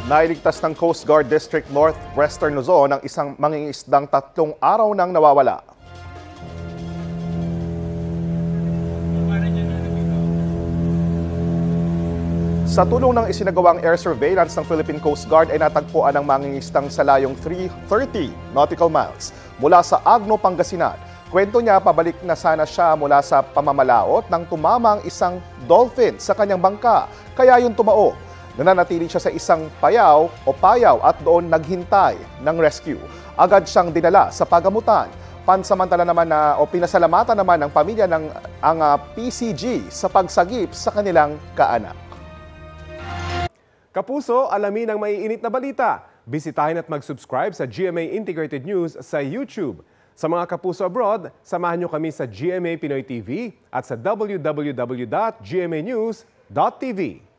Nailigtas ng Coast Guard District Northwestern Luzon ang isang mangingisdang 3 araw nang nawawala. Sa tulong ng isinagawang air surveillance ng Philippine Coast Guard ay natagpuan ang mangingisdang sa layong 330 nautical miles mula sa Agno, Pangasinan. Kwento niya, pabalik na sana siya mula sa pamamalaot nang tumama ang isang dolphin sa kanyang bangka, kaya yung tumao. Nananatili siya sa isang payaw at doon naghintay ng rescue. Agad siyang dinala sa pagamutan. Pansamantala naman pinasalamatan naman ng pamilya ang PCG sa pagsagip sa kanilang kaanak. Kapuso, alamin ang maiinit na balita. Bisitahin at mag-subscribe sa GMA Integrated News sa YouTube. Sa mga kapuso abroad, samahan niyo kami sa GMA Pinoy TV at sa www.gmanews.tv.